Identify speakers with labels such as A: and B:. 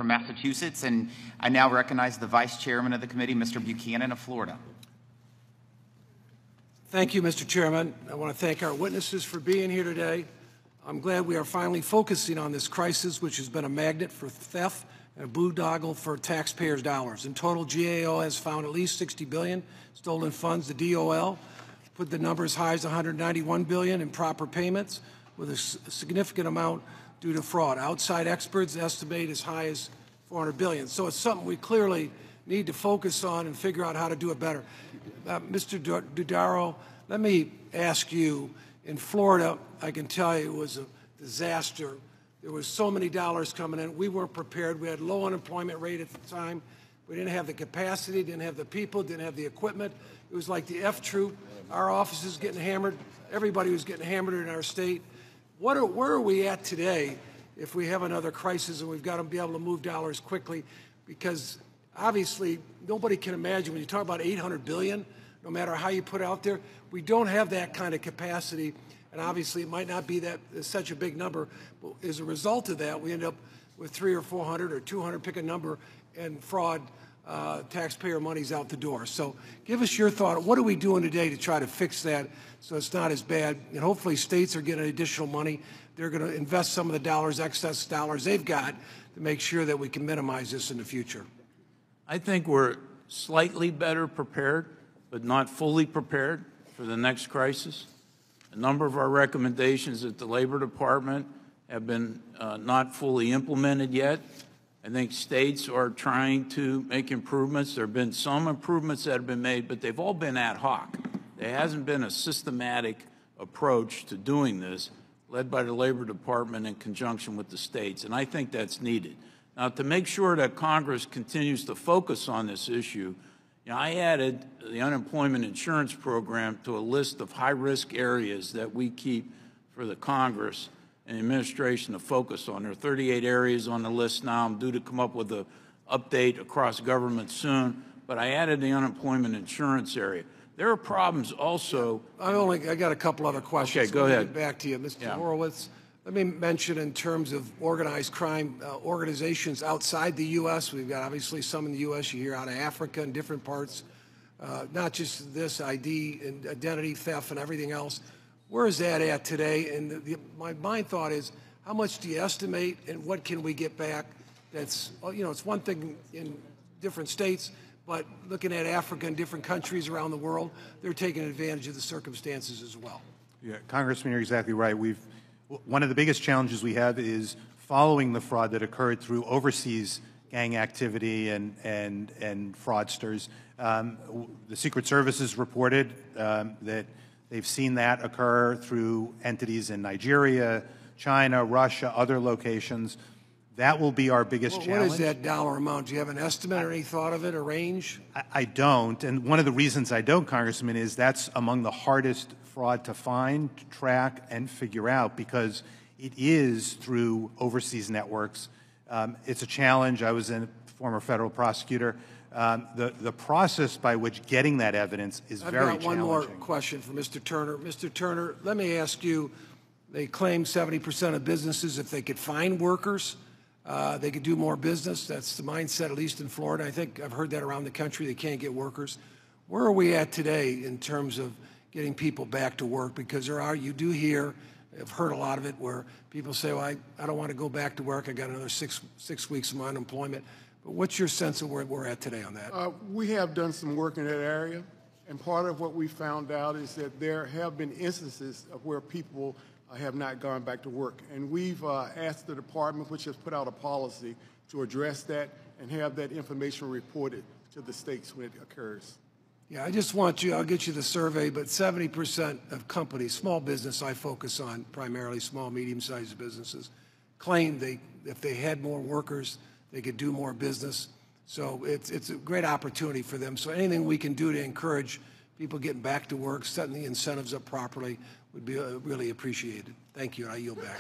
A: from Massachusetts, and I now recognize the Vice Chairman of the committee, Mr. Buchanan of Florida.
B: Thank you, Mr. Chairman. I want to thank our witnesses for being here today. I'm glad we are finally focusing on this crisis, which has been a magnet for theft and a boondoggle for taxpayers' dollars. In total, GAO has found at least $60 billion stolen funds. The DOL put the number as high as $191 billion in proper payments, with a significant amount due to fraud. Outside experts estimate as high as $400 billion. So it's something we clearly need to focus on and figure out how to do it better. Mr. Dudaro, let me ask you, in Florida, I can tell you it was a disaster. There was so many dollars coming in. We weren't prepared. We had low unemployment rate at the time. We didn't have the capacity, didn't have the people, didn't have the equipment. It was like the F troop. Our offices getting hammered. Everybody was getting hammered in our state. Where are we at today if we have another crisis and we've got to be able to move dollars quickly? Because obviously nobody can imagine when you talk about $800 billion, no matter how you put it out there, we don't have that kind of capacity. And obviously it might not be that such a big number, but as a result of that, we end up with 300 or 400 or 200, pick a number, and fraud, taxpayer money's out the door. So give us your thought. What are we doing today to try to fix that so it's not as bad? And hopefully states are getting additional money. They're going to invest some of the dollars, excess dollars they've got, to make sure that we can minimize this in the future.
C: I think we're slightly better prepared, but not fully prepared for the next crisis. A number of our recommendations at the Labor Department have been not fully implemented yet. I think states are trying to make improvements. There have been some improvements that have been made, but they've all been ad hoc. There hasn't been a systematic approach to doing this, led by the Labor Department in conjunction with the states, and I think that's needed. Now, to make sure that Congress continues to focus on this issue, I added the unemployment insurance program to a list of high-risk areas that we keep for the Congress and the administration to focus on. There are 38 areas on the list now. I'm due to come up with an update across government soon, but I added the unemployment insurance area. There are problems also.
B: I got a couple other questions.
C: Okay, go ahead.
B: Get back to you, Mr. Horowitz. Let me mention in terms of organized crime organizations outside the U.S. We've got obviously some in the U.S. You hear out of Africa and different parts, not just this ID and identity theft and everything else. Where is that at today? And my thought is, how much do you estimate, and what can we get back? That's, it's one thing in different states, but looking at Africa and different countries around the world, they're taking advantage of the circumstances as well.
D: Yeah, Congressman, you're exactly right. One of the biggest challenges we have is following the fraud that occurred through overseas gang activity and fraudsters. The Secret Service has reported that they've seen that occur through entities in Nigeria, China, Russia, other locations. That will be our biggest challenge.
B: What is that dollar amount? Do you have an estimate or any thought of it, a range?
D: I don't, and one of the reasons I don't, Congressman, is that's among the hardest fraud to find, to track, and figure out, because it is through overseas networks. It's a challenge. I was a former federal prosecutor. The process by which getting that evidence is very challenging.
B: I've got one more question for Mr. Turner. Mr. Turner, let me ask you, they claim 70% of businesses, if they could find workers, they could do more business. That's the mindset, at least in Florida. I think I've heard that around the country. They can't get workers. Where are we at today in terms of getting people back to work? Because you do hear, I've heard a lot of it, where people say, well, I don't want to go back to work. I got another six weeks of unemployment. But what's your sense of where we're at today on that?
E: We have done some work in that area, and part of what we found out is that there have been instances of where people have not gone back to work. And we've asked the department, which has put out a policy, to address that and have that information reported to the states when it occurs.
B: Yeah, I just want you, I'll get you the survey, but 70% of companies, small business I focus on, primarily small, medium-sized businesses, claim if they had more workers, they could do more business. So it's a great opportunity for them. So anything we can do to encourage people getting back to work, setting the incentives up properly would be really appreciated. Thank you, and I yield back.